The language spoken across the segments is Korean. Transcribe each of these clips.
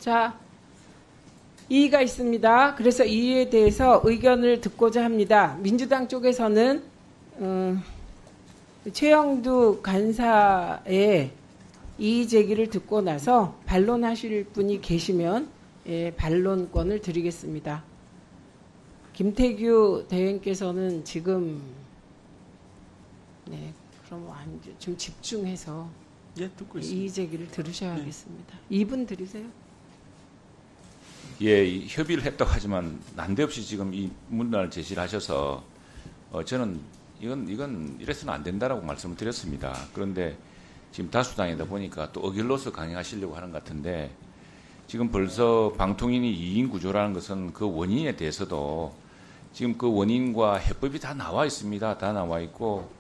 자, 이의가 있습니다. 그래서 이의에 대해서 의견을 듣고자 합니다. 민주당 쪽에서는 최영두 간사의 이의 제기를 듣고 나서 반론하실 분이 계시면 반론권을 드리겠습니다. 김태규 대행께서는 지금 그럼 좀 집중해서 듣고 있습니다. 이의 제기를 들으셔야겠습니다. 2분 드리세요. 예, 협의를 했다고 하지만 난데없이 지금 이 문란을 제시를 하셔서 저는 이건 이래서는 안 된다라고 말씀을 드렸습니다. 그런데 지금 다수당이다 보니까 또 어길로서 강행하시려고 하는 것 같은데 지금 벌써 방통위니 2인 구조라는 것은 그 원인에 대해서도 지금 그 원인과 해법이 다 나와 있습니다. 다 나와 있고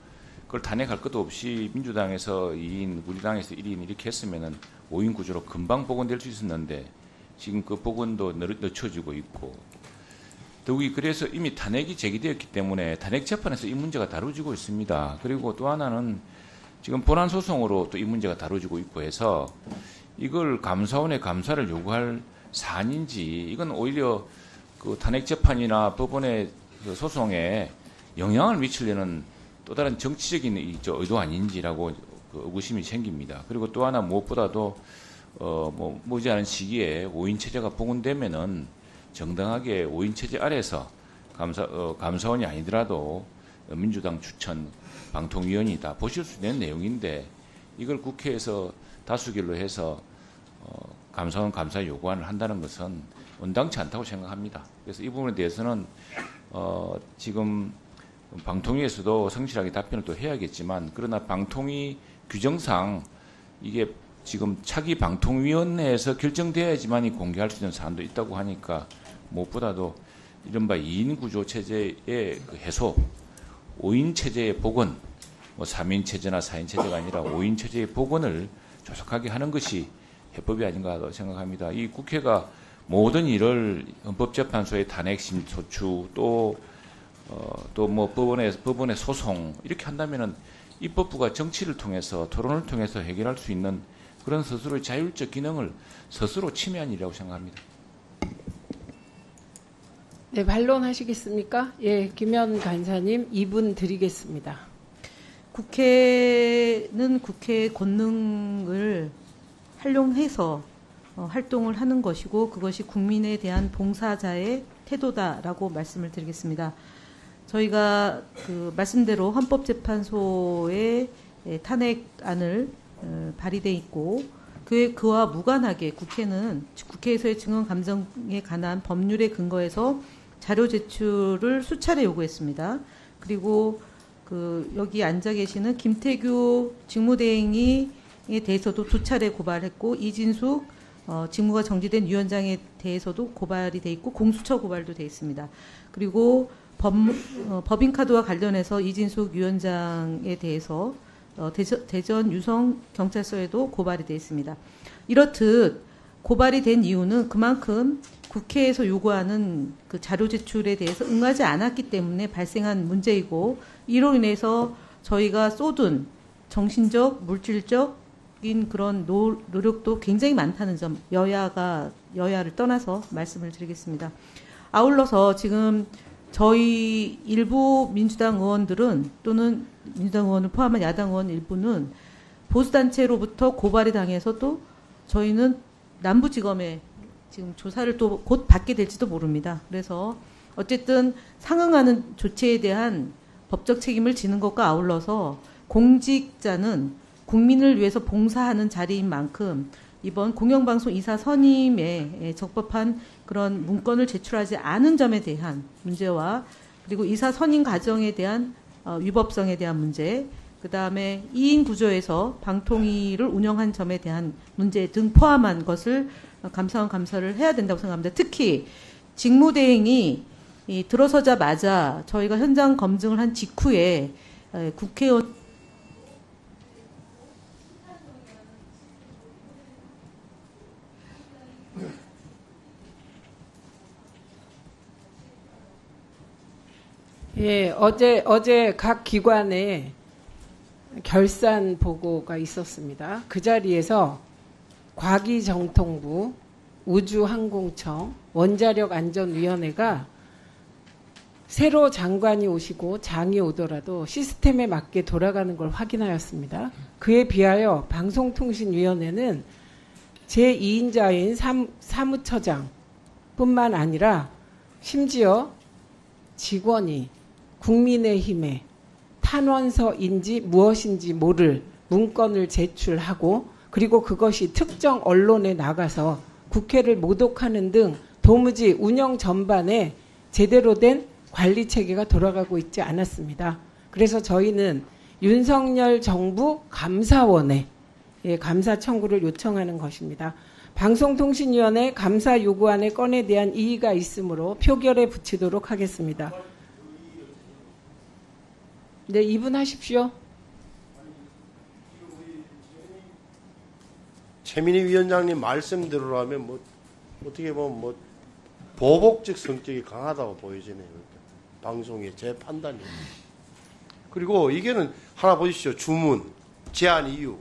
그걸 탄핵할 것도 없이 민주당에서 2인, 우리 당에서 1인 이렇게 했으면은 5인 구조로 금방 복원될 수 있었는데 지금 그 복원도 늦춰지고 있고 더욱이 그래서 이미 탄핵이 제기되었기 때문에 탄핵 재판에서 이 문제가 다뤄지고 있습니다. 그리고 또 하나는 지금 본안 소송으로 또 이 문제가 다뤄지고 있고 해서 이걸 감사원의 감사를 요구할 사안인지 이건 오히려 그 탄핵 재판이나 법원의 그 소송에 영향을 미치려는 또 다른 정치적인 의도 아닌지라고 그 의구심이 생깁니다. 그리고 또 하나 무엇보다도 머지않은 시기에 5인 체제가 복원되면은 정당하게 5인 체제 아래서 감사원이 아니더라도 민주당 추천 방통위원이 다 보실 수 있는 내용인데 이걸 국회에서 다수결로 해서 감사원 감사 요구안을 한다는 것은 온당치 않다고 생각합니다. 그래서 이 부분에 대해서는 지금 방통위에서도 성실하게 답변을 또 해야겠지만 그러나 방통위 규정상 이게 지금 차기 방통위원회에서 결정되어야지만이 공개할 수 있는 사안도 있다고 하니까 무엇보다도 이른바 2인 구조 체제의 그 해소, 5인 체제의 복원, 3인 체제나 4인 체제가 아니라 5인 체제의 복원을 조속하게 하는 것이 해법이 아닌가 생각합니다. 이 국회가 모든 일을 헌법재판소의 탄핵 심소추 또 법원의 소송 이렇게 한다면은 입법부가 정치를 통해서 토론을 통해서 해결할 수 있는 그런 스스로의 자율적 기능을 스스로 침해한 일이라고 생각합니다. 네, 반론하시겠습니까? 예, 김현 간사님 2분 드리겠습니다. 국회는 국회의 권능을 활용해서 활동을 하는 것이고 그것이 국민에 대한 봉사자의 태도다라고 말씀을 드리겠습니다. 저희가 그 말씀대로 헌법재판소의 탄핵안을 발의돼 있고 그와 무관하게 국회는 국회에서의 증언 감정에 관한 법률에 근거해서 자료 제출을 수차례 요구했습니다. 그리고 그 여기 앉아 계시는 김태규 직무대행에 대해서도 2차례 고발했고 이진숙 직무가 정지된 위원장에 대해서도 고발이 돼 있고 공수처 고발도 돼 있습니다. 그리고 법인카드와 관련해서 이진숙 위원장에 대해서 대전 유성 경찰서에도 고발이 되어 있습니다. 이렇듯 고발이 된 이유는 그만큼 국회에서 요구하는 그 자료 제출에 대해서 응하지 않았기 때문에 발생한 문제이고 이로 인해서 저희가 쏟은 정신적, 물질적인 그런 노력도 굉장히 많다는 점 여야를 떠나서 말씀을 드리겠습니다. 아울러서 지금 저희 일부 민주당 의원들은 또는 민주당 의원을 포함한 야당 의원 일부는 보수단체로부터 고발이 당해서 또 저희는 남부지검에 지금 조사를 또 곧 받게 될지도 모릅니다. 그래서 어쨌든 상응하는 조치에 대한 법적 책임을 지는 것과 아울러서 공직자는 국민을 위해서 봉사하는 자리인 만큼 이번 공영방송 이사 선임에 적법한 그런 문건을 제출하지 않은 점에 대한 문제와 그리고 이사 선임 과정에 대한 위법성에 대한 문제, 그 다음에 2인 구조에서 방통위를 운영한 점에 대한 문제 등 포함한 것을 감사원 감사를 해야 된다고 생각합니다. 특히 직무대행이 들어서자마자 저희가 현장 검증을 한 직후에 국회의원 예, 어제 각 기관에 결산 보고가 있었습니다. 그 자리에서 과기정통부, 우주항공청 원자력안전위원회가 새로 장관이 오시고 장이 오더라도 시스템에 맞게 돌아가는 걸 확인하였습니다. 그에 비하여 방송통신위원회는 제2인자인 사무처장뿐만 아니라 심지어 직원이 국민의힘에 탄원서인지 무엇인지 모를 문건을 제출하고 그리고 그것이 특정 언론에 나가서 국회를 모독하는 등 도무지 운영 전반에 제대로 된 관리 체계가 돌아가고 있지 않았습니다. 그래서 저희는 윤석열 정부 감사원에 감사 청구를 요청하는 것입니다. 방송통신위원회 감사 요구안의 건에 대한 이의가 있으므로 표결에 붙이도록 하겠습니다. 네, 2분 하십시오. 최민희 위원장님 말씀대로라면 뭐 어떻게 보면 뭐 보복적 성격이 강하다고 보여지네요. 방송의 제 판단이. 그리고 이게는 하나 보십시오. 주문, 제안 이유,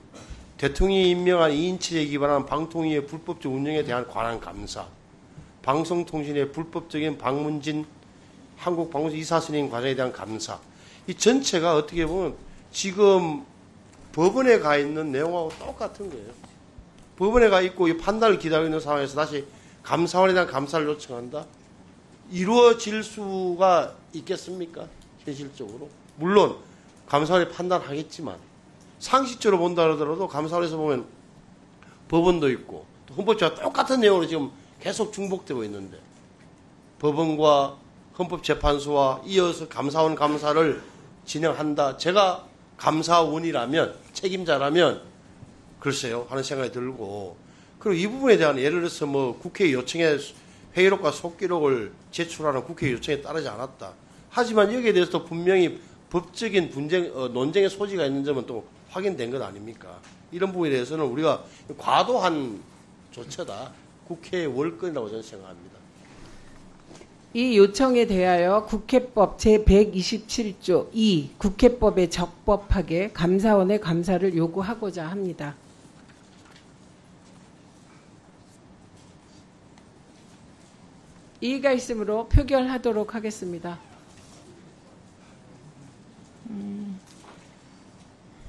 대통령이 임명한 2인체제에 기반한 방통위의 불법적 운영에 대한 관한 감사, 방송통신의 불법적인 방문진 한국방송 이사 선임 과정에 대한 감사. 이 전체가 어떻게 보면 지금 법원에 가 있는 내용하고 똑같은 거예요. 법원에 가 있고 이 판단을 기다리고 있는 상황에서 다시 감사원에 대한 감사를 요청한다? 이루어질 수가 있겠습니까? 현실적으로. 물론 감사원이 판단하겠지만 상식적으로 본다 하더라도 감사원에서 보면 법원도 있고 또 헌법처와 똑같은 내용으로 지금 계속 중복되고 있는데 법원과 헌법재판소와 이어서 감사원 감사를 진행한다. 제가 감사원이라면 책임자라면 글쎄요 하는 생각이 들고 그리고 이 부분에 대한 예를 들어서 뭐 국회 요청에 회의록과 속기록을 제출하는 국회 요청에 따르지 않았다. 하지만 여기에 대해서도 분명히 법적인 논쟁의 소지가 있는 점은 또 확인된 것 아닙니까? 이런 부분에 대해서는 우리가 과도한 조처다. 국회의 월권이라고 저는 생각합니다. 이 요청에 대하여 국회법 제127조 2 국회법에 적법하게 감사원의 감사를 요구하고자 합니다. 이의가 있으므로 표결하도록 하겠습니다.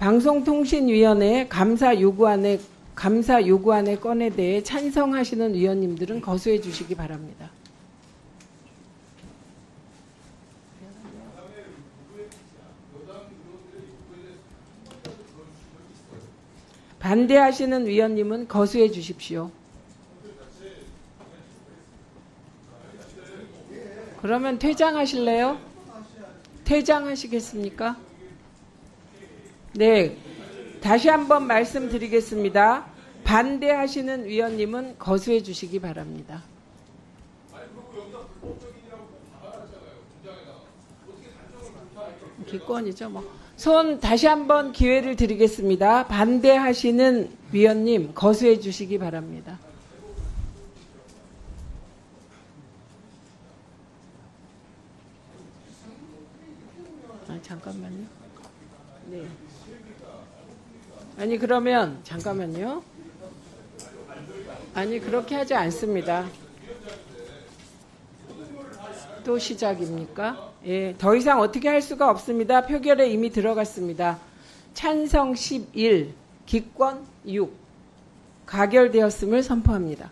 방송통신위원회 감사 요구안의 건에 대해 찬성하시는 위원님들은 거수해 주시기 바랍니다. 반대하시는 위원님은 거수해 주십시오. 그러면 퇴장하실래요? 퇴장하시겠습니까? 네, 다시 한번 말씀드리겠습니다. 반대하시는 위원님은 거수해 주시기 바랍니다. 기권이죠, 뭐. 손 다시 한번 기회를 드리겠습니다. 반대하시는 위원님 거수해 주시기 바랍니다. 잠깐만요. 네. 아니 그러면 잠깐만요. 아니 그렇게 하지 않습니다. 또 시작입니까? 예, 더 이상 어떻게 할 수가 없습니다. 표결에 이미 들어갔습니다. 찬성 11, 기권 6, 가결되었음을 선포합니다.